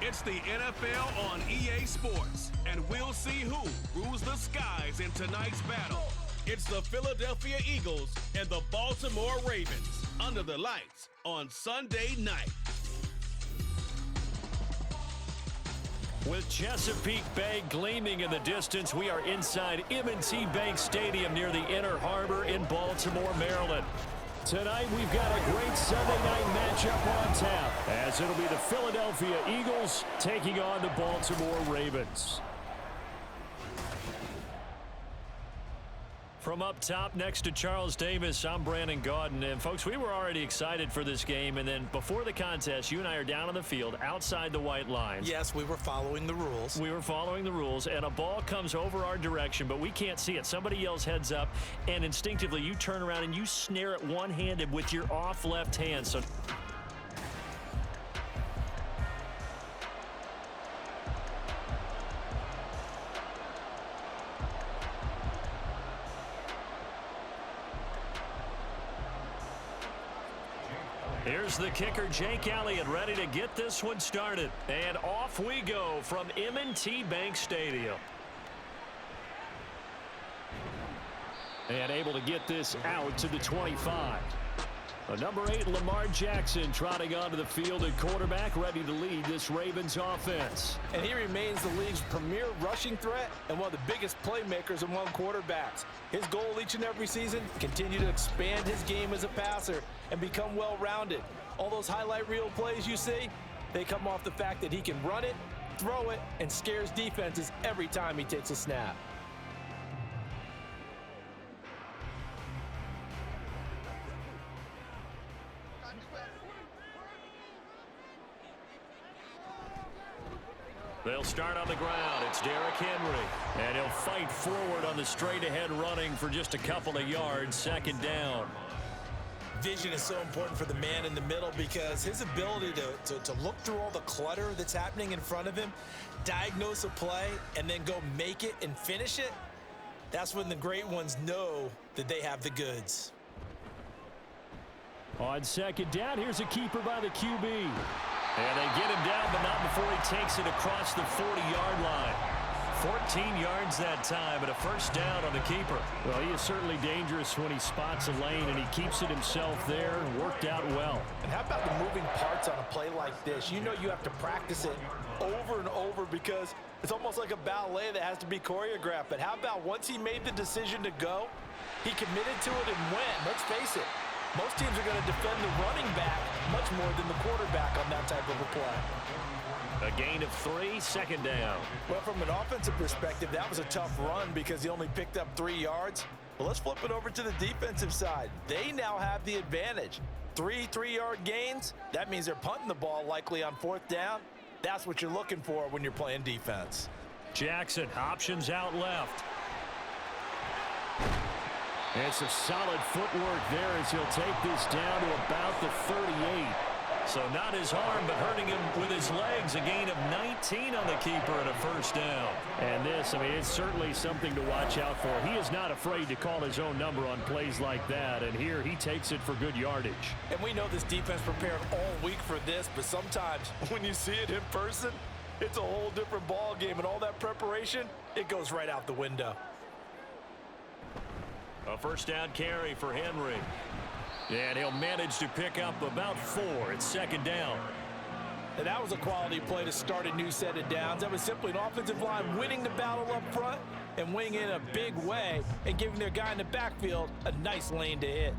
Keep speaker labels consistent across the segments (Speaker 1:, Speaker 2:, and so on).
Speaker 1: It's the NFL on EA Sports, and we'll see who rules the skies in tonight's battle. It's the Philadelphia Eagles and the Baltimore Ravens under the lights on Sunday night.
Speaker 2: With Chesapeake Bay gleaming in the distance, we are inside M&T Bank Stadium near the Inner Harbor in Baltimore, Maryland. Tonight, we've got a great Sunday night matchup on tap, as it'll be the Philadelphia Eagles taking on the Baltimore Ravens. From up top next to Charles Davis, I'm Brandon Gaudin. And, folks, we were already excited for this game. And then before the contest, you and I are down on the field outside the white lines.
Speaker 3: Yes, we were following the rules.
Speaker 2: We were following the rules, and a ball comes over our direction, but we can't see it. Somebody yells heads up, and instinctively you turn around and you snare it one-handed with your off left hand. So here's the kicker, Jake Elliott, ready to get this one started. And off we go from M&T Bank Stadium. And able to get this out to the 25. Number 8, Lamar Jackson, trotting onto the field at quarterback, ready to lead this Ravens offense.
Speaker 4: And he remains the league's premier rushing threat and one of the biggest playmakers among quarterbacks. His goal each and every season, continue to expand his game as a passer and become well-rounded. All those highlight reel plays you see, they come off the fact that he can run it, throw it, and scares defenses every time he takes a snap.
Speaker 2: They'll start on the ground. It's Derrick Henry. And he'll fight forward on the straight-ahead running for just a couple of yards. Second down.
Speaker 3: Vision is so important for the man in the middle because his ability to look through all the clutter that's happening in front of him, diagnose a play, and then go make it and finish it, that's when the great ones know that they have the goods.
Speaker 2: On second down, here's a keeper by the QB. And they get him down, but not before he takes it across the 40-yard line. 14 yards that time, but a first down on the keeper. Well, he is certainly dangerous when he spots a lane, and he keeps it himself there. Worked out well.
Speaker 4: And how about the moving parts on a play like this? You know you have to practice it over and over because it's almost like a ballet that has to be choreographed. But how about once he made the decision to go, he committed to it and went. Let's face it. Most teams are going to defend the running back much more than the quarterback on that type of a play.
Speaker 2: A gain of 3, second down.
Speaker 4: Well, from an offensive perspective, that was a tough run because he only picked up 3 yards. Well, let's flip it over to the defensive side. They now have the advantage. 3 3-yard gains, that means they're punting the ball likely on fourth down. That's what you're looking for when you're playing defense.
Speaker 2: Jackson, options out left. And some solid footwork there as he'll take this down to about the 38. So not his arm, but hurting him with his legs. A gain of 19 on the keeper and a first down. And this, I mean, it's certainly something to watch out for. He is not afraid to call his own number on plays like that. And here he takes it for good yardage.
Speaker 4: And we know this defense prepared all week for this, but sometimes when you see it in person, it's a whole different ball game. And all that preparation, it goes right out the window.
Speaker 2: A first down carry for Henry. And he'll manage to pick up about 4. It's second down.
Speaker 4: And that was a quality play to start a new set of downs. That was simply an offensive line winning the battle up front and winning in a big way and giving their guy in the backfield a nice lane to hit.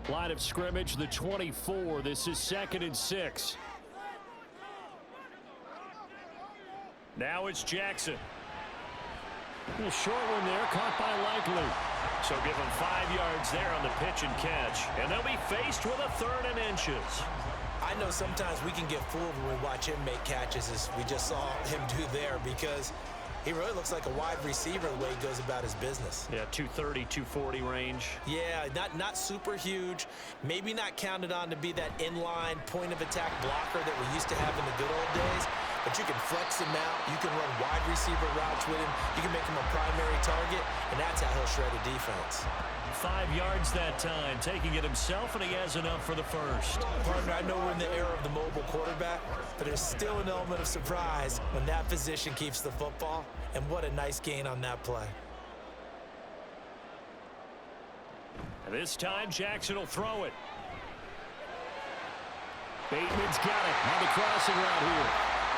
Speaker 2: Line of scrimmage, the 24. This is 2nd and 6. Now it's Jackson. A little short one there, caught by Likely. So give him 5 yards there on the pitch and catch. And they'll be faced with a 3rd and inches.
Speaker 3: I know sometimes we can get fooled when we watch him make catches, as we just saw him do there, because he really looks like a wide receiver the way he goes about his business.
Speaker 2: Yeah, 230, 240 range.
Speaker 3: Yeah, not super huge. Maybe not counted on to be that inline point-of-attack blocker that we used to have in the good old days. but you can flex him out. You can run wide receiver routes with him. You can make him a primary target, and that's how he'll shred a defense.
Speaker 2: 5 yards that time, taking it himself, and he has enough for the first.
Speaker 3: Partner, I know we're in the era of the mobile quarterback, but there's still an element of surprise when that position keeps the football, and what a nice gain on that play.
Speaker 2: And this time, Jackson will throw it. Bateman's got it on the crossing route here.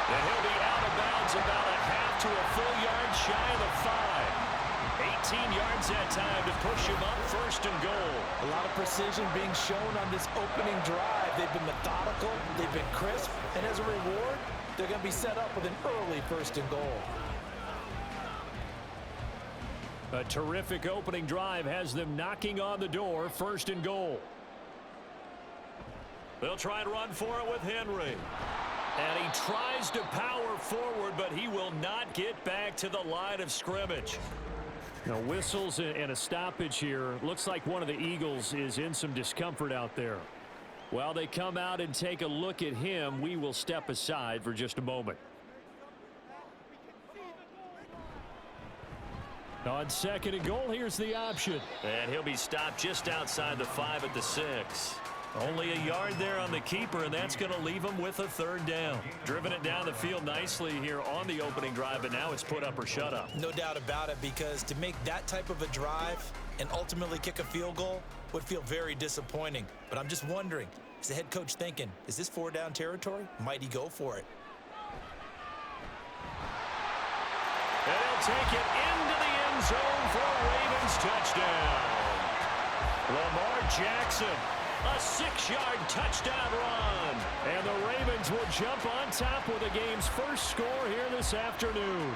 Speaker 2: And he'll be out of bounds about a half to a full yard shy of the 5. 18 yards that time to push him up, first and goal.
Speaker 3: A lot of precision being shown on this opening drive. They've been methodical, they've been crisp, and as a reward, they're going to be set up with an early first and goal.
Speaker 2: A terrific opening drive has them knocking on the door, first and goal. They'll try and run for it with Henry. And he tries to power forward, but he will not get back to the line of scrimmage. Now, whistles and a stoppage here. Looks like one of the Eagles is in some discomfort out there. While they come out and take a look at him, we will step aside for just a moment. On second and goal, here's the option. And he'll be stopped just outside the 5 at the 6. Only a yard there on the keeper, and that's going to leave him with a third down. Driven it down the field nicely here on the opening drive, but now it's put up or shut up.
Speaker 3: No doubt about it, because to make that type of a drive and ultimately kick a field goal would feel very disappointing. But I'm just wondering, is the head coach thinking, is this 4-down territory? Might he go for it?
Speaker 2: And he'll take it into the end zone for a Ravens touchdown. Lamar Jackson. A 6-yard touchdown run. And the Ravens will jump on top with the game's first score here this afternoon.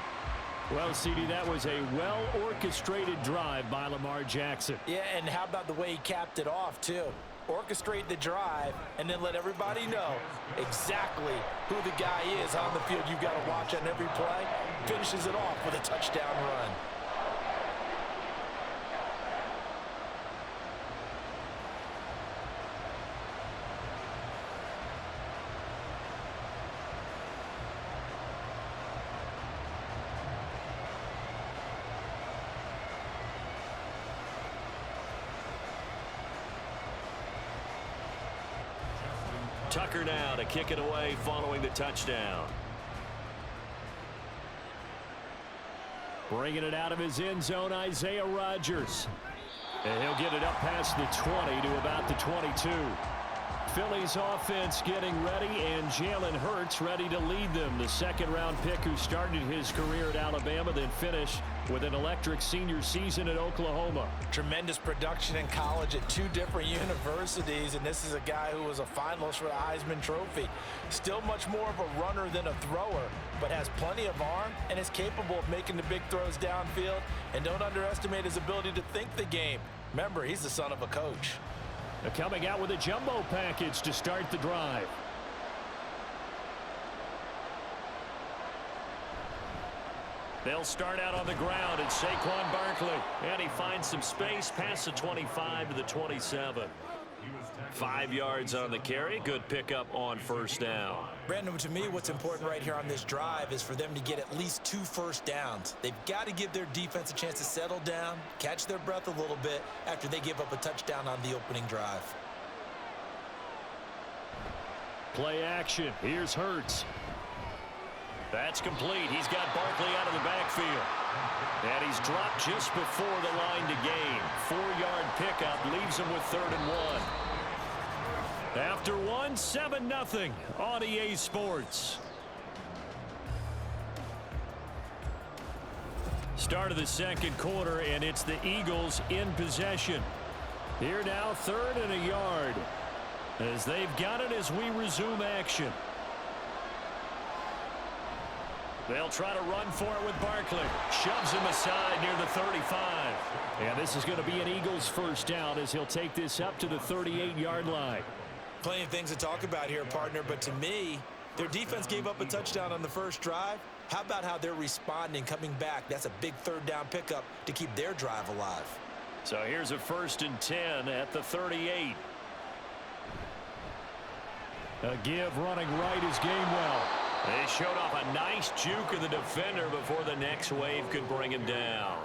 Speaker 2: Well, CD, that was a well-orchestrated drive by Lamar Jackson.
Speaker 3: Yeah, and how about the way he capped it off, too? Orchestrate the drive and then let everybody know exactly who the guy is on the field you've got to watch on every play. Finishes it off with a touchdown run.
Speaker 2: Tucker now to kick it away following the touchdown. Bringing it out of his end zone, Isaiah Rodgers. And he'll get it up past the 20 to about the 22. Philly's offense getting ready, and Jalen Hurts ready to lead them. The second-round pick who started his career at Alabama, then finished with an electric senior season at Oklahoma.
Speaker 3: Tremendous production in college at 2 different universities, and this is a guy who was a finalist for the Heisman Trophy. Still much more of a runner than a thrower, but has plenty of arm and is capable of making the big throws downfield. And don't underestimate his ability to think the game. Remember, he's the son of a coach.
Speaker 2: Coming out with a jumbo package to start the drive. They'll start out on the ground at Saquon Barkley. And he finds some space past the 25 to the 27. 5 yards on the carry. Good pickup on first down.
Speaker 3: Brandon, to me, what's important right here on this drive is for them to get at least 2 first downs. They've got to give their defense a chance to settle down, catch their breath a little bit after they give up a touchdown on the opening drive.
Speaker 2: Play action. Here's Hurts. That's complete. He's got Barkley out of the backfield. And he's dropped just before the line to gain. 4-yard pickup leaves him with 3rd and 1. After 1, 7-0 on EA Sports. Start of the second quarter, and it's the Eagles in possession. Here now, 3rd and a yard. As they've got it as we resume action. They'll try to run for it with Barkley. Shoves him aside near the 35. And this is going to be an Eagles first down as he'll take this up to the 38-yard line.
Speaker 3: Plenty of things to talk about here, partner, but to me, their defense gave up a touchdown on the first drive. How about how they're responding, coming back? That's a big 3rd down pickup to keep their drive alive.
Speaker 2: So here's a 1st and 10 at the 38. A give running right is Gainwell. They showed off a nice juke of the defender before the next wave could bring him down.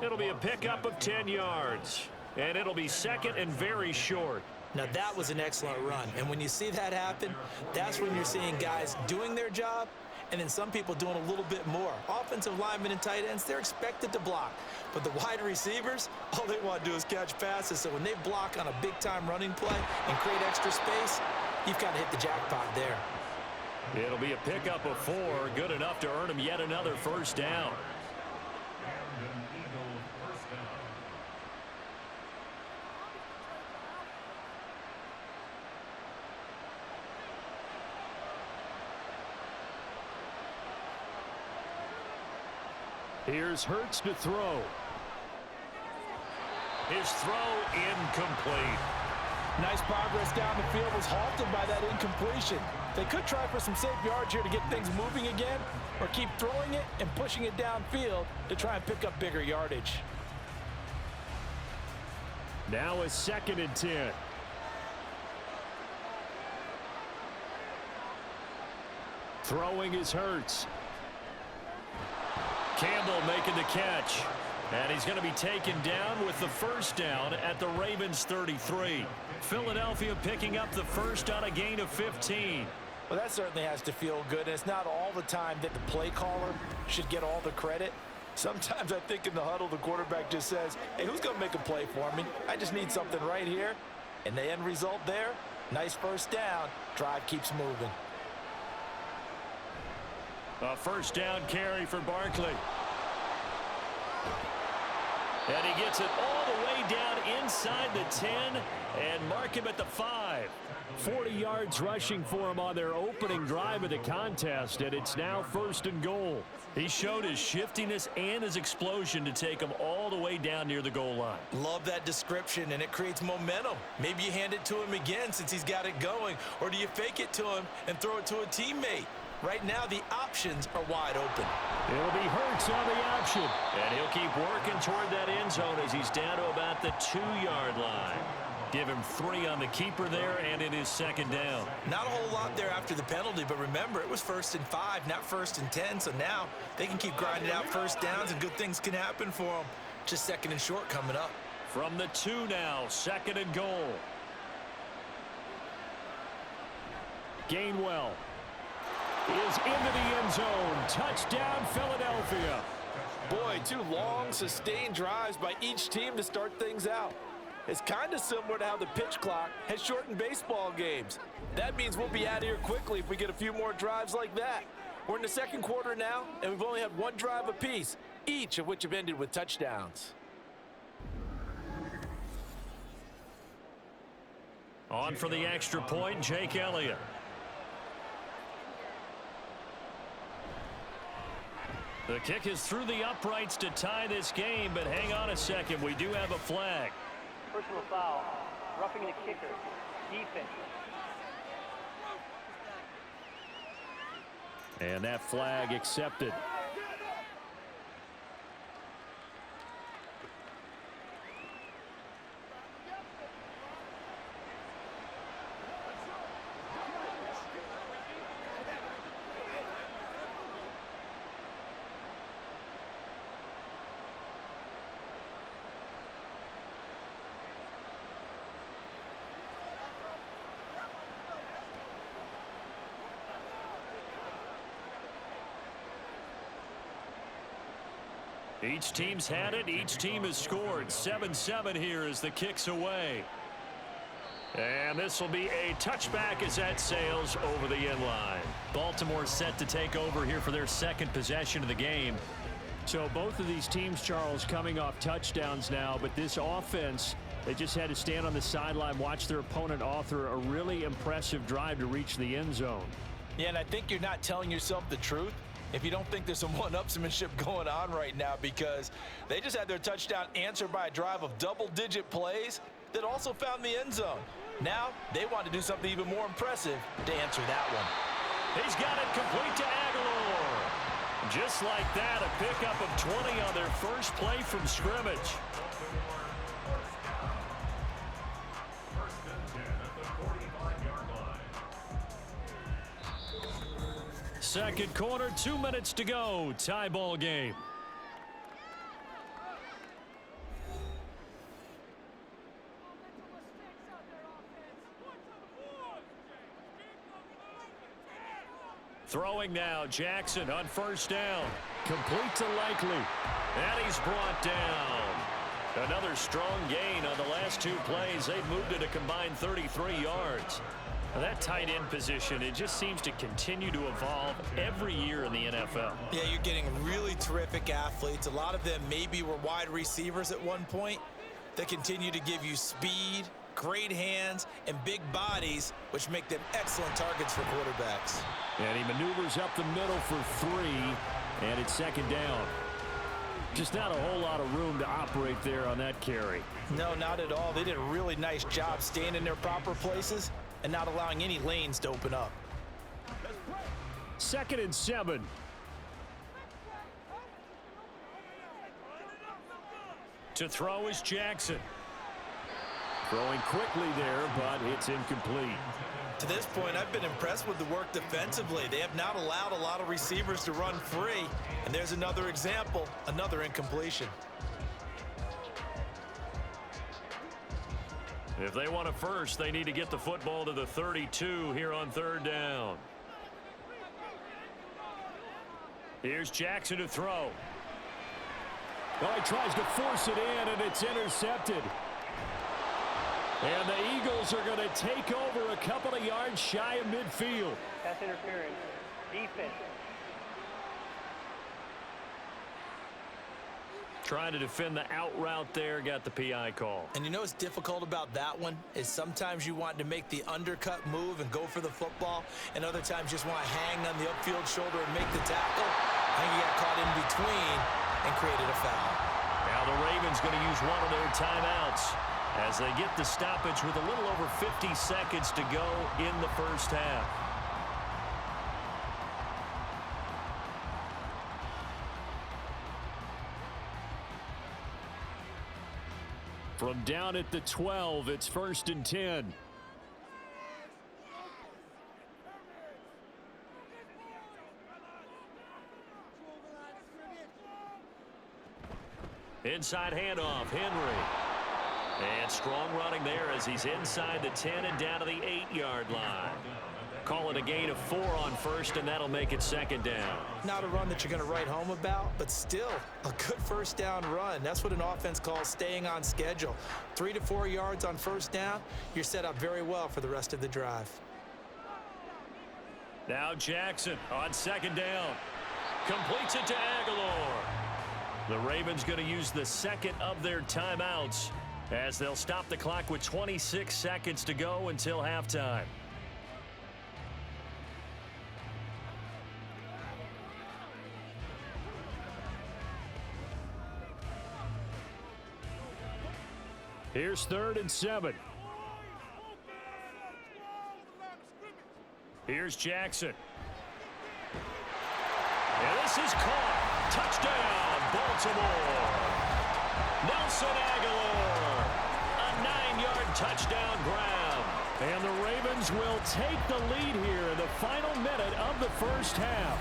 Speaker 2: It'll be a pickup of 10 yards, and it'll be second and very short.
Speaker 3: Now, that was an excellent run, and when you see that happen, that's when you're seeing guys doing their job and then some people doing a little bit more. Offensive linemen and tight ends, they're expected to block. But the wide receivers, all they want to do is catch passes. So when they block on a big-time running play and create extra space, you've got to hit the jackpot there.
Speaker 2: It'll be a pickup of 4, good enough to earn him yet another first down. Here's Hurts to throw. His throw incomplete.
Speaker 4: Nice progress down the field was halted by that incompletion. They could try for some safe yards here to get things moving again, or keep throwing it and pushing it downfield to try and pick up bigger yardage.
Speaker 2: Now a 2nd and 10. Throwing is Hurts. Campbell making the catch. And he's going to be taken down with the first down at the Ravens 33. Philadelphia picking up the first on a gain of 15.
Speaker 4: Well, that certainly has to feel good. And it's not all the time that the play caller should get all the credit. Sometimes I think in the huddle, the quarterback just says, hey, who's going to make a play for me? I just need something right here. And the end result there, nice first down. Drive keeps moving.
Speaker 2: A first down carry for Barkley. And he gets it all the way down inside the 10 and mark him at the 5. 40 yards rushing for him on their opening drive of the contest, and it's now 1st and goal. He showed his shiftiness and his explosion to take him all the way down near the goal line.
Speaker 3: Love that description, and it creates momentum. Maybe you hand it to him again since he's got it going, or do you fake it to him and throw it to a teammate? Right now, the options are wide open.
Speaker 2: It'll be Hurts on the option. And he'll keep working toward that end zone as he's down to about the 2-yard line. Give him 3 on the keeper there, and it is 2nd down.
Speaker 3: Not a whole lot there after the penalty, but remember, it was 1st and 5, not 1st and 10. So now they can keep grinding out first downs, and good things can happen for them. Just 2nd and short coming up.
Speaker 2: From the 2 now, 2nd and goal. Gainwell is into the end zone. Touchdown, Philadelphia.
Speaker 4: Boy, 2 long, sustained drives by each team to start things out. It's kind of similar to how the pitch clock has shortened baseball games. That means we'll be out of here quickly if we get a few more drives like that. We're in the 2nd quarter now, and we've only had 1 drive apiece, each of which have ended with touchdowns.
Speaker 2: On for the extra point, Jake Elliott. The kick is through the uprights to tie this game, but hang on a second. We do have a flag.
Speaker 5: Personal foul, roughing the kicker, defense.
Speaker 2: And that flag accepted. Each team's had it. Each team has scored. 7-7 here as the kick's away. And this will be a touchback as that sails over the end line. Baltimore set to take over here for their 2nd possession of the game. So both of these teams, Charles, coming off touchdowns now, but this offense, they just had to stand on the sideline, watch their opponent author a really impressive drive to reach the end zone.
Speaker 4: Yeah, and I think you're not telling yourself the truth if you don't think there's some one-upsmanship going on right now, because they just had their touchdown answered by a drive of double-digit plays that also found the end zone. Now they want to do something even more impressive to answer that one.
Speaker 2: He's got it complete to Aguilar. Just like that, a pickup of 20 on their first play from scrimmage. second quarter, 2 minutes to go. Tie ball game. Throwing now, Jackson on first down. Complete to Likely. And he's brought down. Another strong gain on the last 2 plays. They've moved it a combined 33 yards. Now that tight end position, it just seems to continue to evolve every year in the NFL.
Speaker 3: Yeah, you're getting really terrific athletes. A lot of them maybe were wide receivers at one point. They continue to give you speed, great hands, and big bodies, which make them excellent targets for quarterbacks.
Speaker 2: And he maneuvers up the middle for 3, and it's second down. Just not a whole lot of room to operate there on that carry.
Speaker 4: No, not at all. They did a really nice job staying in their proper places and not allowing any lanes to open up.
Speaker 2: 2nd and 7. To throw is Jackson. Throwing quickly there, but it's incomplete.
Speaker 3: To this point, I've been impressed with the work defensively. They have not allowed a lot of receivers to run free. And there's another example, another incompletion.
Speaker 2: If they want a first, they need to get the football to the 32 here on 3rd down. Here's Jackson to throw. Oh, he tries to force it in, and it's intercepted. And the Eagles are going to take over a couple of yards shy of midfield.
Speaker 5: Pass interference. Defense.
Speaker 2: Trying to defend the out route there, got the PI call.
Speaker 3: And you know what's difficult about that one is sometimes you want to make the undercut move and go for the football, and other times just want to hang on the upfield shoulder and make the tackle. I think he got caught in between and created a foul.
Speaker 2: Now the Ravens going to use one of their timeouts as they get the stoppage with a little over 50 seconds to go in the first half. From down at the 12, it's 1st and 10. Inside handoff, Henry. And strong running there as he's inside the 10 and down to the 8-yard line. Call it a gain of 4 on first, and that'll make it 2nd down.
Speaker 3: Not a run that you're going to write home about, but still a good first down run. That's what an offense calls staying on schedule. 3 to 4 yards on first down, you're set up very well for the rest of the drive.
Speaker 2: Now Jackson on 2nd down. Completes it to Aguilar. The Ravens going to use the 2nd of their timeouts as they'll stop the clock with 26 seconds to go until halftime. Here's 3rd and 7. Here's Jackson. And this is caught. Touchdown, Baltimore. Nelson Aguilar. A 9-yard touchdown grab. And the Ravens will take the lead here in the final minute of the first half.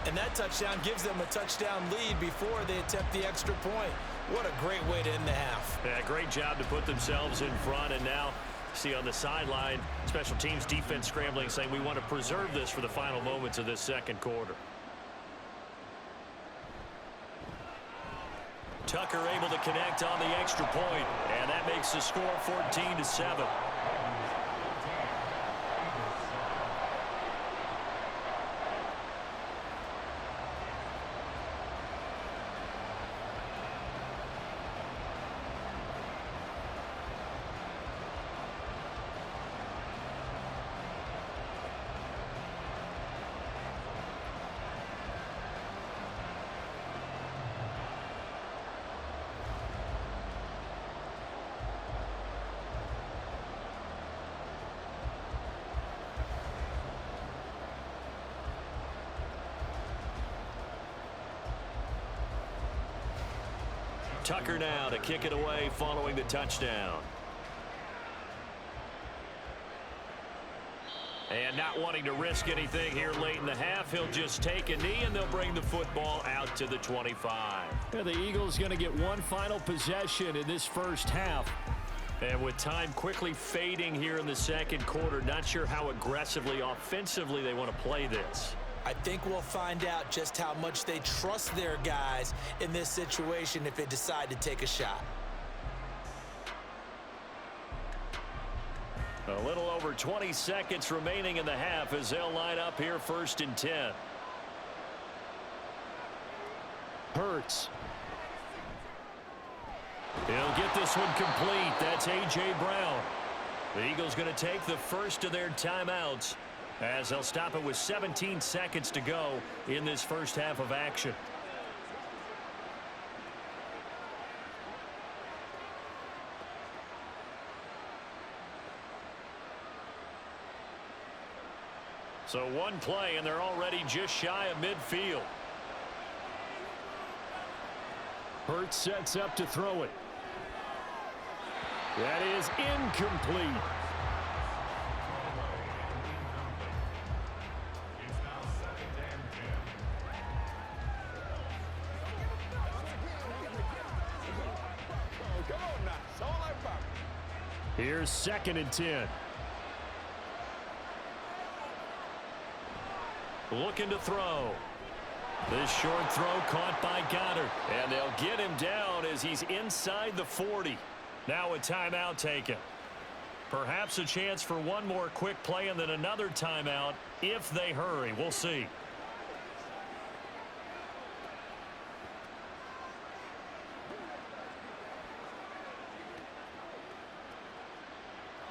Speaker 3: And that touchdown gives them a touchdown lead before they attempt the extra point. What a great way to end the half.
Speaker 2: Yeah, great job to put themselves in front, and now see on the sideline, special teams defense scrambling, saying we want to preserve this for the final moments of this second quarter. Tucker able to connect on the extra point, and that makes the score 14-7. Tucker now to kick it away following the touchdown. And not wanting to risk anything here late in the half, he'll just take a knee, and they'll bring the football out to the 25.
Speaker 6: Yeah, the Eagles going to get one final possession in this first half.
Speaker 2: And with time quickly fading here in the second quarter, not sure how aggressively, offensively they want to play this.
Speaker 3: I think we'll find out just how much they trust their guys in this situation if they decide to take a shot.
Speaker 2: A little over 20 seconds remaining in the half as they'll line up here 1st and 10.
Speaker 6: Hurts.
Speaker 2: He'll get this one complete. That's A.J. Brown. The Eagles going to take the first of their timeouts as they'll stop it with 17 seconds to go in this first half of action. So one play, and they're already just shy of midfield.
Speaker 6: Hurts sets up to throw it. That is incomplete. Here's 2nd and 10.
Speaker 2: Looking to throw. This short throw caught by Goddard. And they'll get him down as he's inside the 40. Now a timeout taken. Perhaps a chance for one more quick play and then another timeout if they hurry. We'll see.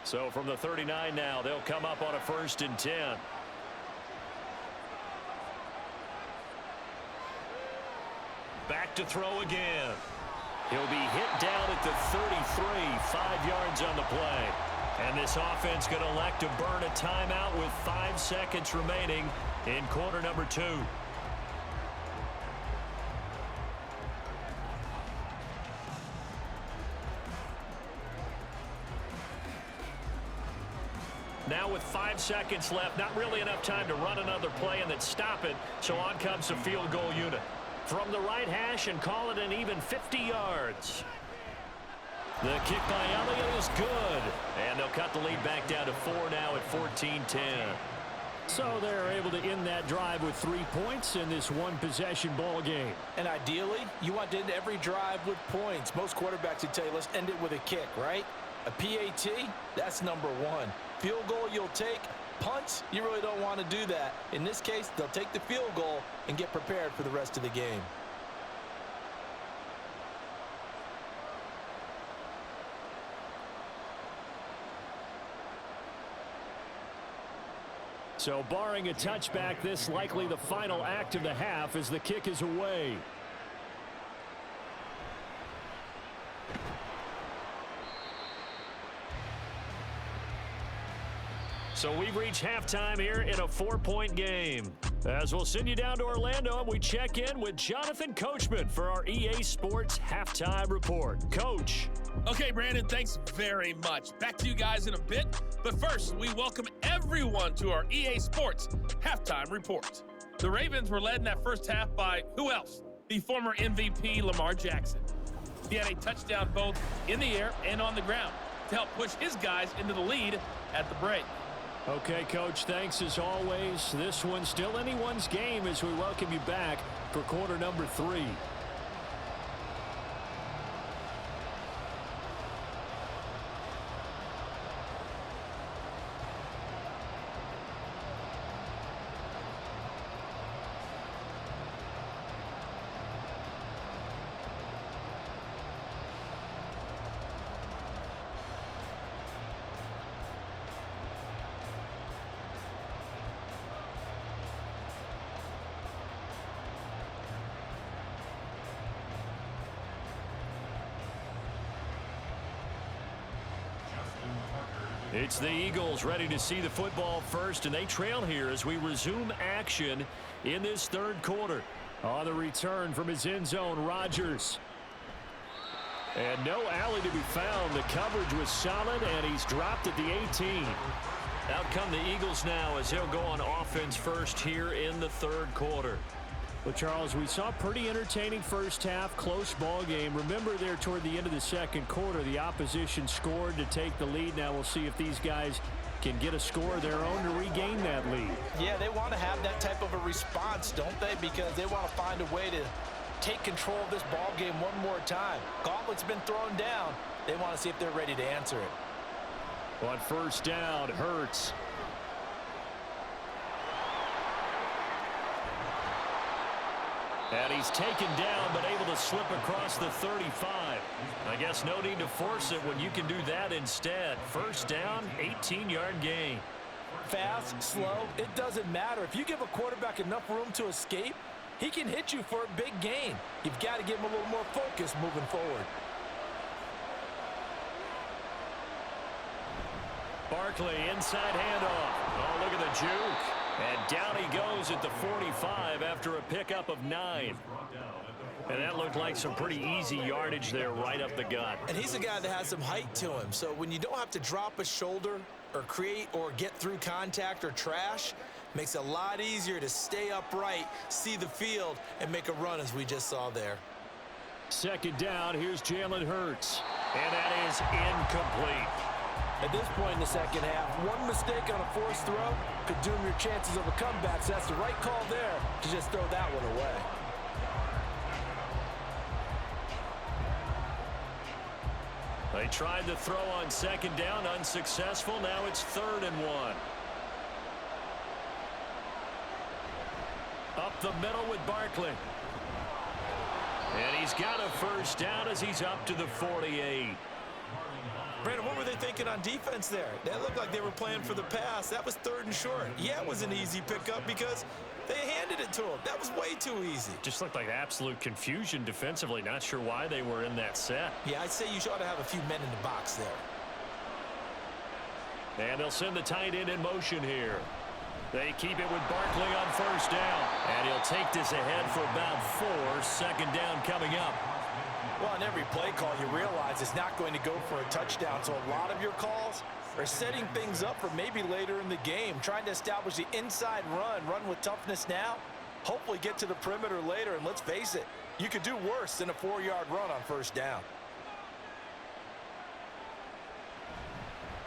Speaker 2: So from the 39 now, they'll come up on a 1st and 10. Back to throw again. He'll be hit down at the 33, 5 yards on the play. And this offense going to elect to burn a timeout with 5 seconds remaining in quarter number 2. Now with 5 seconds left, not really enough time to run another play and then stop it. So on comes the field goal unit. From the right hash and call it an even 50 yards. The kick by Elliott is good. And they'll cut the lead back down to 4 now at 14-10.
Speaker 6: So they're able to end that drive with 3 points in this one-possession ball game.
Speaker 3: And ideally, you want to end every drive with points. Most quarterbacks would tell you, let's end it with a kick, right? A PAT, that's number 1. Field goal you'll take. Punts, you really don't want to do that. In this case, they'll take the field goal and get prepared for the rest of the game.
Speaker 6: So barring a touchback, this likely the final act of the half as the kick is away.
Speaker 2: So we've reached halftime here in a 4-point game. As we'll send you down to Orlando, and we check in with Jonathan Coachman for our EA Sports Halftime Report. Coach.
Speaker 7: Okay, Brandon, thanks very much. Back to you guys in a bit. But first, we welcome everyone to our EA Sports Halftime Report. The Ravens were led in that first half by who else? The former MVP Lamar Jackson. He had a touchdown both in the air and on the ground to help push his guys into the lead at the break.
Speaker 6: Okay, Coach, thanks as always. This one's still anyone's game as we welcome you back for quarter number 3.
Speaker 2: It's the Eagles ready to see the football first, and they trail here as we resume action in this third quarter.
Speaker 6: On the return from his end zone, Rodgers.
Speaker 2: And no alley to be found. The coverage was solid, and he's dropped at the 18. Out come the Eagles now as they'll go on offense first here in the third quarter.
Speaker 6: Well, Charles, we saw a pretty entertaining first half, close ball game. Remember there toward the end of the second quarter, the opposition scored to take the lead. Now we'll see if these guys can get a score of their own to regain that lead.
Speaker 4: Yeah, they want to have that type of a response, don't they? Because they want to find a way to take control of this ball game one more time. Gauntlet's been thrown down. They want to see if they're ready to answer it.
Speaker 6: On first down, Hurts.
Speaker 2: And he's taken down, but able to slip across the 35. I guess no need to force it when you can do that instead. First down, 18-yard gain.
Speaker 4: Fast, slow, it doesn't matter. If you give a quarterback enough room to escape, he can hit you for a big gain. You've got to give him a little more focus moving forward.
Speaker 2: Barkley, inside handoff. Oh, look at the juke. And down he goes at the 45 after a pickup of 9. And that looked like some pretty easy yardage there right up the gut.
Speaker 3: And he's a guy that has some height to him. So when you don't have to drop a shoulder or create or get through contact or trash, makes it a lot easier to stay upright, see the field, and make a run as we just saw there.
Speaker 6: Second down, here's Jalen Hurts.
Speaker 2: And that is incomplete.
Speaker 4: At this point in the second half, one mistake on a forced throw could doom your chances of a comeback. So that's the right call there to just throw that one away.
Speaker 2: They tried to throw on second down, unsuccessful. Now it's 3rd and 1. Up the middle with Barkley. And he's got a first down as he's up to the 48.
Speaker 3: Brandon, what were they thinking on defense there? That looked like they were playing for the pass. That was 3rd and short. Yeah, it was an easy pickup because they handed it to him. That was way too easy.
Speaker 2: Just looked like absolute confusion defensively. Not sure why they were in that set.
Speaker 3: Yeah, I'd say you ought to have a few men in the box there.
Speaker 2: And they'll send the tight end in motion here. They keep it with Barkley on first down. And he'll take this ahead for about 4. Second down coming up.
Speaker 4: Well, on every play call, you realize it's not going to go for a touchdown. So a lot of your calls are setting things up for maybe later in the game, trying to establish the inside run with toughness now, hopefully get to the perimeter later. And let's face it, you could do worse than a 4-yard run on first down.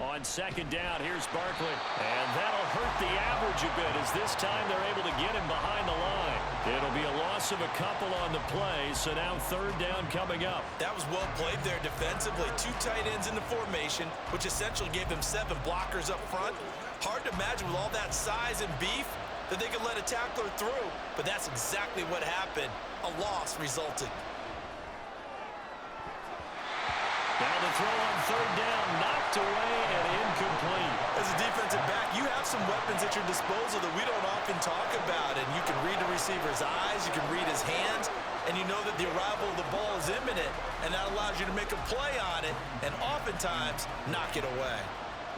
Speaker 2: On second down, here's Barkley. And that'll hurt the average a bit as this time they're able to get him behind the line. It'll be a loss of a couple on the play, so now 3rd down coming up.
Speaker 3: That was well played there defensively. 2 tight ends in the formation, which essentially gave them 7 blockers up front. Hard to imagine with all that size and beef that they could let a tackler through, but that's exactly what happened. A loss resulted.
Speaker 2: Now the throw on 3rd down, knocked away and incomplete.
Speaker 3: As a defensive back, you have some weapons at your disposal that we don't often talk about, and you can read the receiver's eyes, you can read his hands, and you know that the arrival of the ball is imminent, and that allows you to make a play on it and oftentimes knock it away.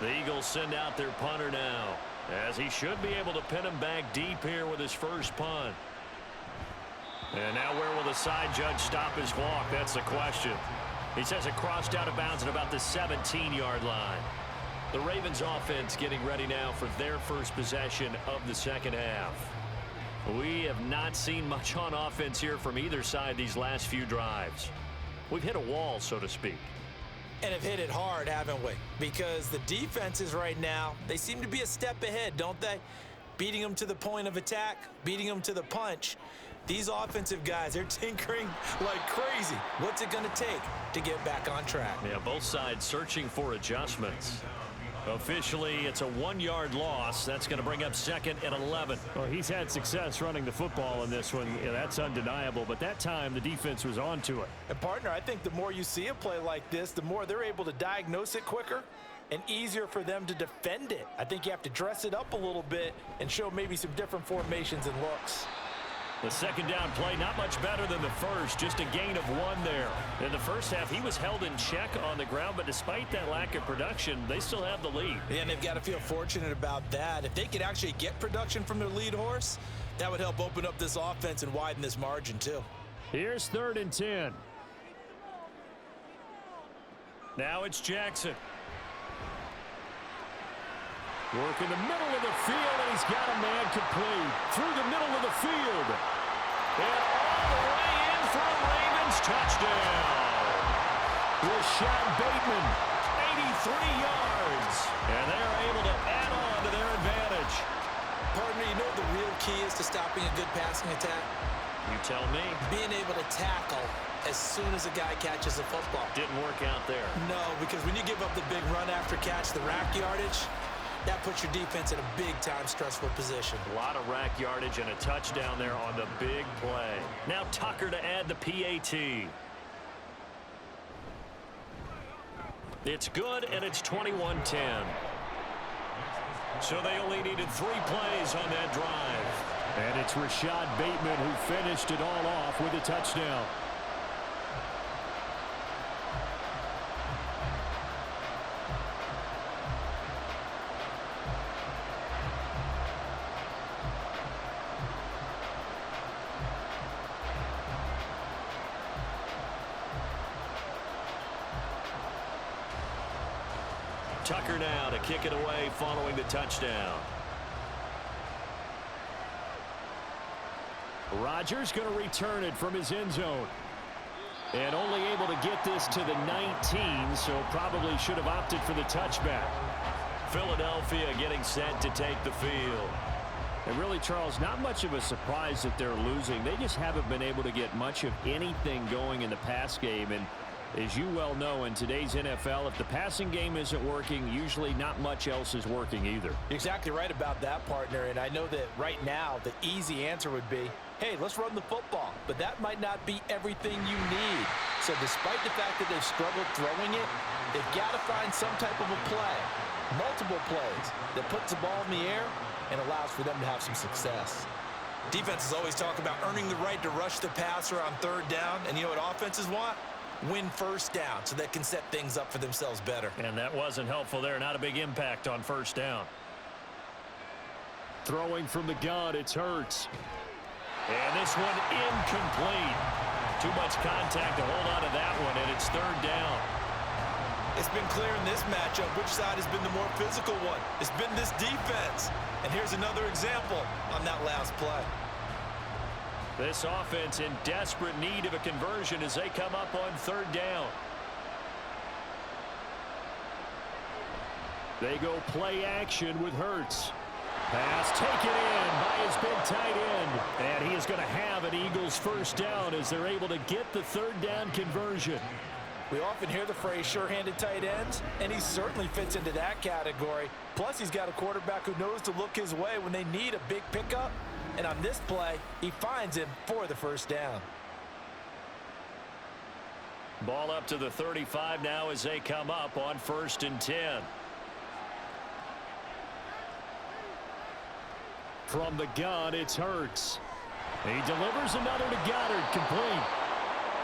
Speaker 2: The Eagles send out their punter now, as he should be able to pin him back deep here with his first punt. And now where will the side judge stop his walk? That's the question. He says it crossed out of bounds at about the 17-yard line. The Ravens offense getting ready now for their first possession of the second half. We have not seen much on offense here from either side these last few drives. We've hit a wall, so to speak.
Speaker 3: And have hit it hard, haven't we? Because the defenses right now, they seem to be a step ahead, don't they? Beating them to the point of attack, beating them to the punch. These offensive guys, they're tinkering like crazy. What's it going to take to get back on track?
Speaker 2: Yeah, both sides searching for adjustments. Officially, it's a 1-yard loss. That's going to bring up 2nd and 11.
Speaker 6: Well, he's had success running the football in this one. Yeah, that's undeniable. But that time, the defense was on to it.
Speaker 4: And, partner, I think the more you see a play like this, the more they're able to diagnose it quicker and easier for them to defend it. I think you have to dress it up a little bit and show maybe some different formations and looks.
Speaker 2: The second down play, not much better than the first, just a gain of 1 there. In the first half, he was held in check on the ground, but despite that lack of production, they still have the lead.
Speaker 3: And they've got to feel fortunate about that. If they could actually get production from their lead horse, that would help open up this offense and widen this margin too.
Speaker 6: Here's 3rd and 10.
Speaker 2: Now it's Jackson.
Speaker 6: Working the middle of the field, and he's got a man complete. Through the middle of the field. And all the way in for a Ravens touchdown. Rashad Bateman, 83 yards. And they're able to add on to their advantage.
Speaker 3: Partner, you know what the real key is to stopping a good passing attack?
Speaker 2: You tell me.
Speaker 3: Being able to tackle as soon as a guy catches a football.
Speaker 2: Didn't work out there.
Speaker 3: No, because when you give up the big run after catch, the rack yardage, that puts your defense in a big-time stressful position.
Speaker 2: A lot of rack yardage and a touchdown there on the big play. Now Tucker to add the PAT. It's good, and it's 21-10. So they only needed 3 plays on that drive.
Speaker 6: And it's Rashad Bateman who finished it all off with a touchdown.
Speaker 2: Tucker now to kick it away following the touchdown.
Speaker 6: Rodgers going to return it from his end zone. And only able to get this to the 19, so probably should have opted for the touchback.
Speaker 2: Philadelphia getting set to take the field.
Speaker 6: And really, Charles, not much of a surprise that they're losing. They just haven't been able to get much of anything going in the pass game. And as you well know, in today's NFL, if the passing game isn't working, usually not much else is working either.
Speaker 4: You're exactly right about that, partner. And I know that right now the easy answer would be, hey, let's run the football. But that might not be everything you need. So despite the fact that they've struggled throwing it, they've got to find some type of a play, multiple plays, that puts the ball in the air and allows for them to have some success.
Speaker 3: Defenses always talk about earning the right to rush the passer on 3rd down. And you know what offenses want? Win 1st down so they can set things up for themselves better.
Speaker 2: And that wasn't helpful there. Not a big impact on 1st down.
Speaker 6: Throwing from the gun, it's Hurts.
Speaker 2: And this one incomplete. Too much contact to hold on to that one, and it's 3rd down.
Speaker 3: It's been clear in this matchup which side has been the more physical one. It's been this defense. And here's another example on that last play.
Speaker 6: This offense in desperate need of a conversion as they come up on 3rd down. They go play action with Hurts. Pass taken in by his big tight end. And he is going to have an Eagles 1st down as they're able to get the 3rd down conversion.
Speaker 4: We often hear the phrase sure-handed tight ends, and he certainly fits into that category. Plus, he's got a quarterback who knows to look his way when they need a big pickup. And on this play, he finds him for the 1st down.
Speaker 6: Ball up to the 35 now as they come up on 1st and 10. From the gun, it's Hurts. He delivers another to Goddard, complete.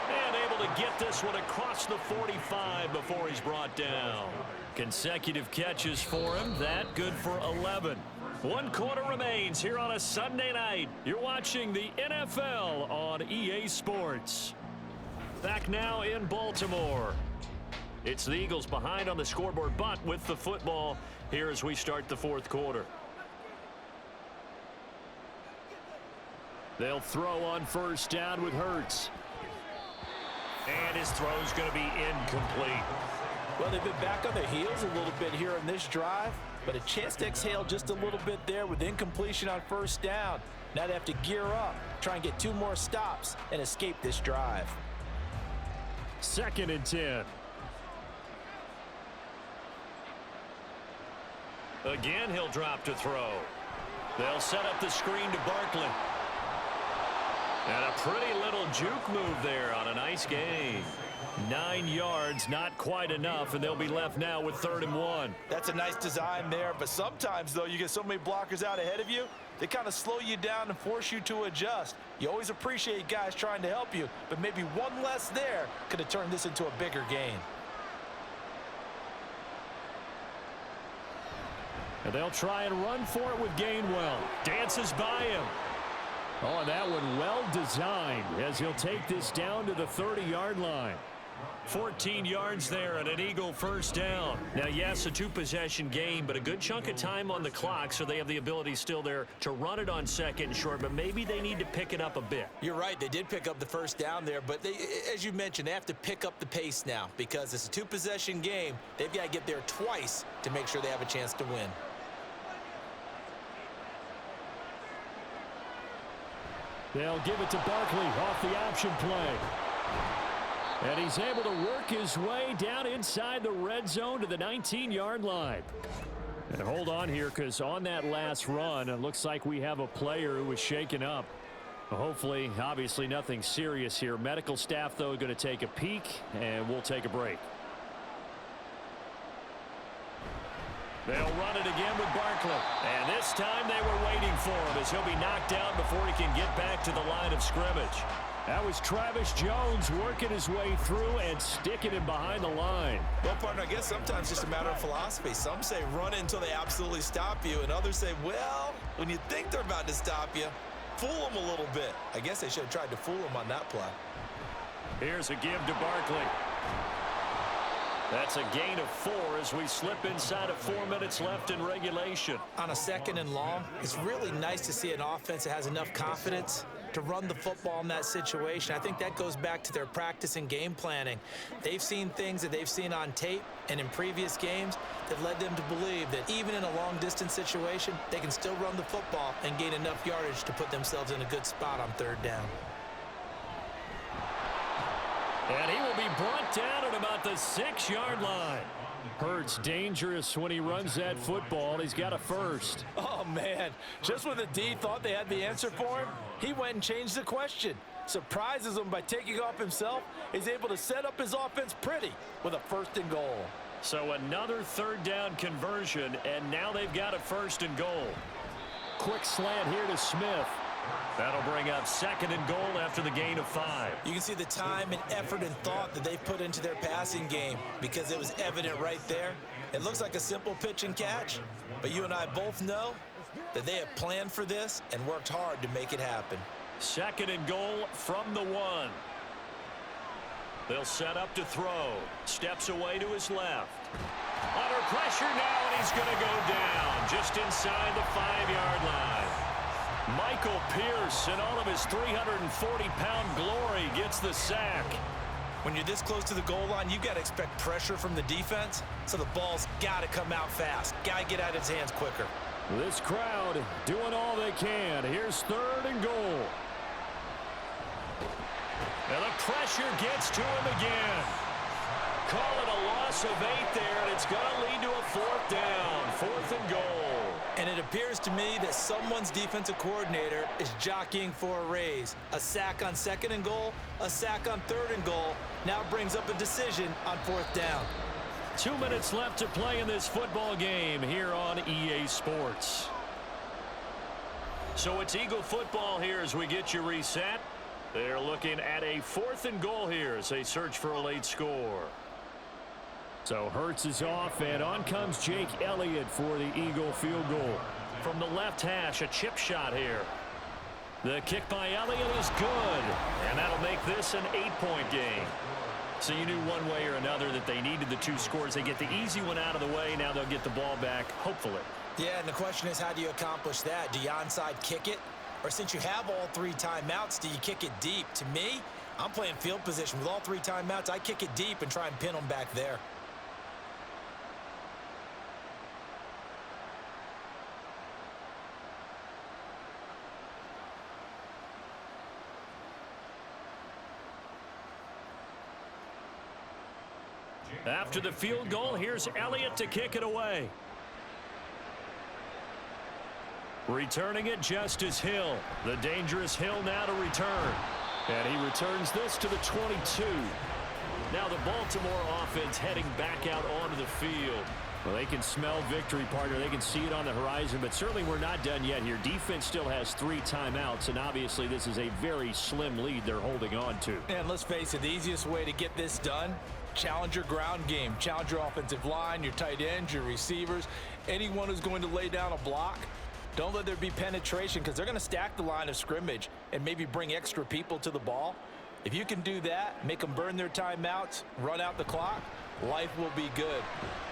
Speaker 2: And able to get this one across the 45 before he's brought down.
Speaker 6: Consecutive catches for him. That good for 11.
Speaker 2: 1 quarter remains here on a Sunday night.
Speaker 6: You're watching the NFL on EA Sports.
Speaker 2: Back now in Baltimore. It's the Eagles behind on the scoreboard, but with the football here as we start the 4th quarter.
Speaker 6: They'll throw on 1st down with Hurts.
Speaker 2: And his throw's going to be incomplete.
Speaker 4: Well, they've been back on their heels a little bit here in this drive, but a chance to exhale just a little bit there with incompletion on 1st down. Now they have to gear up, try and get 2 more stops, and escape this drive.
Speaker 6: 2nd and 10.
Speaker 2: Again, he'll drop to throw. They'll set up the screen to Barkley. And a pretty little juke move there on a nice game.
Speaker 6: 9 yards, not quite enough, and they'll be left now with 3rd and 1.
Speaker 4: That's a nice design there, but sometimes, though, you get so many blockers out ahead of you, they kind of slow you down and force you to adjust. You always appreciate guys trying to help you, but maybe one less there could have turned this into a bigger gain.
Speaker 6: And they'll try and run for it with Gainwell. Dances by him. Oh, and that one well designed as he'll take this down to the 30-yard line.
Speaker 2: 14 yards there and an Eagle first down. Now, yes, a two-possession game, but a good chunk of time on the clock, so they have the ability still there to run it on second and short, but maybe they need to pick it up a bit.
Speaker 3: You're right. They did pick up the first down there, but they, as you mentioned, they have to pick up the pace now because it's a two-possession game. They've got to get there twice to make sure they have a chance to win.
Speaker 6: They'll give it to Barkley off the option play. And he's able to work his way down inside the red zone to the 19-yard line. And hold on here, because on that last run, it looks like we have a player who was shaken up. Hopefully, obviously nothing serious here. Medical staff, though, going to take a peek, and we'll take a break. They'll run it again with Barkley. And this time they were waiting for him as he'll be knocked down before he can get back to the line of scrimmage. That was Travis Jones working his way through and sticking him behind the line.
Speaker 3: Well, partner, I guess sometimes it's just a matter of philosophy. Some say run it until they absolutely stop you, and others say, well, when you think they're about to stop you, fool them a little bit. I guess they should have tried to fool him on that play.
Speaker 2: Here's a give to Barkley. That's a gain of 4 as we slip inside of 4 minutes left in regulation.
Speaker 3: On a second and long, it's really nice to see an offense that has enough confidence to run the football in that situation. I think that goes back to their practice and game planning. They've seen things that they've seen on tape and in previous games that led them to believe that even in a long-distance situation, they can still run the football and gain enough yardage to put themselves in a good spot on third down.
Speaker 6: And he will be brought down at about the 6-yard line. Hurts dangerous when he runs that football. He's got a first.
Speaker 4: Oh, man. Just when the D thought they had the answer for him, he went and changed the question. Surprises him by taking off himself. He's able to set up his offense pretty with a first and goal.
Speaker 2: So another third down conversion, and now they've got a first and goal.
Speaker 6: Quick slant here to Smith.
Speaker 2: That'll bring up second and goal after the gain of 5.
Speaker 3: You can see the time and effort and thought that they put into their passing game because it was evident right there. It looks like a simple pitch and catch, but you and I both know that they have planned for this and worked hard to make it happen.
Speaker 2: Second and goal from the 1. They'll set up to throw. Steps away to his left. Under pressure now, and he's going to go down just inside the 5-yard line. Michael Pierce, in all of his 340-pound glory, gets the sack.
Speaker 3: When you're this close to the goal line, you've got to expect pressure from the defense, so the ball's got to come out fast. Got to get out of his hands quicker.
Speaker 6: This crowd doing all they can. Here's third and goal.
Speaker 2: And the pressure gets to him again. Call it a loss of 8 there, and it's going to lead to a 4th down, 4th and goal.
Speaker 3: And it appears to me that someone's defensive coordinator is jockeying for a raise. A sack on second and goal, a sack on third and goal, now brings up a decision on 4th down.
Speaker 6: 2 minutes left to play in this football game here on EA Sports.
Speaker 2: So it's Eagle football here as we get you reset. They're looking at a 4th and goal here as they search for a late score.
Speaker 6: So Hurts is off, and on comes Jake Elliott for the Eagle field goal.
Speaker 2: From the left hash, a chip shot here. The kick by Elliott is good, and that'll make this an 8-point game. So you knew one way or another that they needed the 2 scores. They get the easy one out of the way. Now they'll get the ball back, hopefully.
Speaker 3: Yeah, and the question is, how do you accomplish that? Do you onside kick it? Or since you have all 3 timeouts, do you kick it deep? To me, I'm playing field position. With all 3 timeouts, I kick it deep and try and pin them back there.
Speaker 2: After the field goal, here's Elliott to kick it away. Returning it, Justice Hill. The dangerous Hill now to return.
Speaker 6: And he returns this to the 22.
Speaker 2: Now the Baltimore offense heading back out onto the field.
Speaker 6: Well, they can smell victory, partner. They can see it on the horizon, but certainly we're not done yet here. Defense still has 3 timeouts, and obviously this is a very slim lead they're holding on to.
Speaker 4: And let's face it, the easiest way to get this done, challenge your ground game. Challenge your offensive line, your tight ends, your receivers, anyone who's going to lay down a block. Don't let there be penetration because they're going to stack the line of scrimmage and maybe bring extra people to the ball. If you can do that, make them burn their timeouts, run out the clock, life will be good.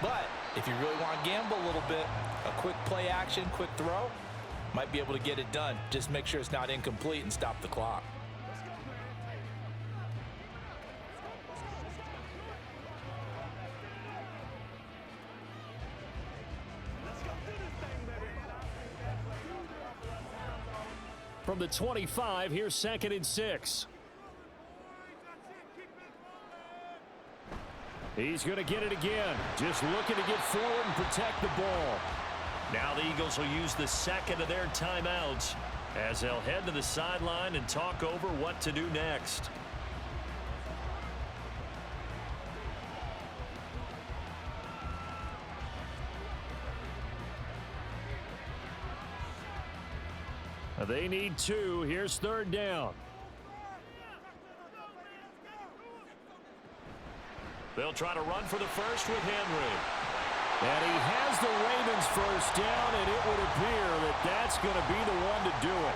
Speaker 4: But if you really want to gamble a little bit, a quick play action, quick throw, might be able to get it done. Just make sure it's not incomplete and stop the clock.
Speaker 6: From the 25, here's 2nd and 6. He's going to get it again. Just looking to get forward and protect the ball.
Speaker 2: Now the Eagles will use the second of their timeouts as they'll head to the sideline and talk over what to do next.
Speaker 6: They need 2. Here's 3rd down.
Speaker 2: They'll try to run for the first with Henry.
Speaker 6: And he has the Ravens first down, and it would appear that that's going to be the one to do it.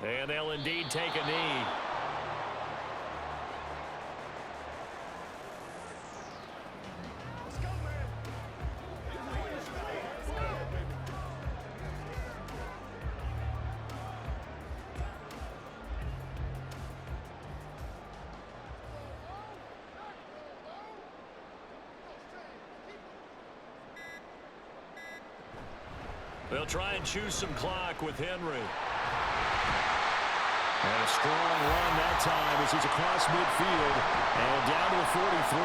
Speaker 6: And they'll indeed take a knee.
Speaker 2: They'll try and choose some clock with Henry.
Speaker 6: And a strong run that time as he's across midfield and down to the 43.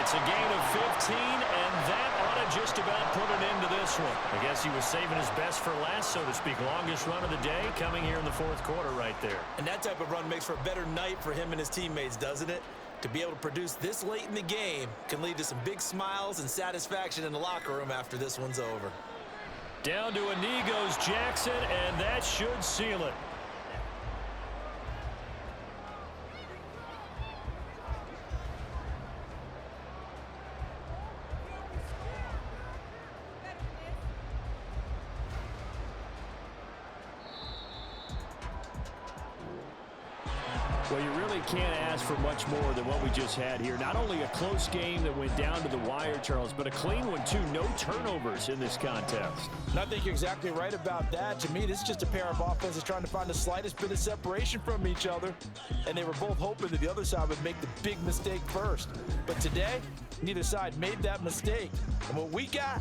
Speaker 2: It's a gain of 15, and that ought to just about put an end to this one. I guess he was saving his best for last, so to speak. Longest run of the day coming here in the 4th quarter right there.
Speaker 3: And that type of run makes for a better night for him and his teammates, doesn't it? To be able to produce this late in the game can lead to some big smiles and satisfaction in the locker room after this one's over.
Speaker 6: Down to a knee goes Jackson, and that should seal it. Well, you really can't ask for much more than what we just had here. Not only a close game that went down to the wire, Charles, but a clean one, too. No turnovers in this contest.
Speaker 4: And I think you're exactly right about that. To me, this is just a pair of offenses trying to find the slightest bit of separation from each other. And they were both hoping that the other side would make the big mistake first. But today, neither side made that mistake. And what we got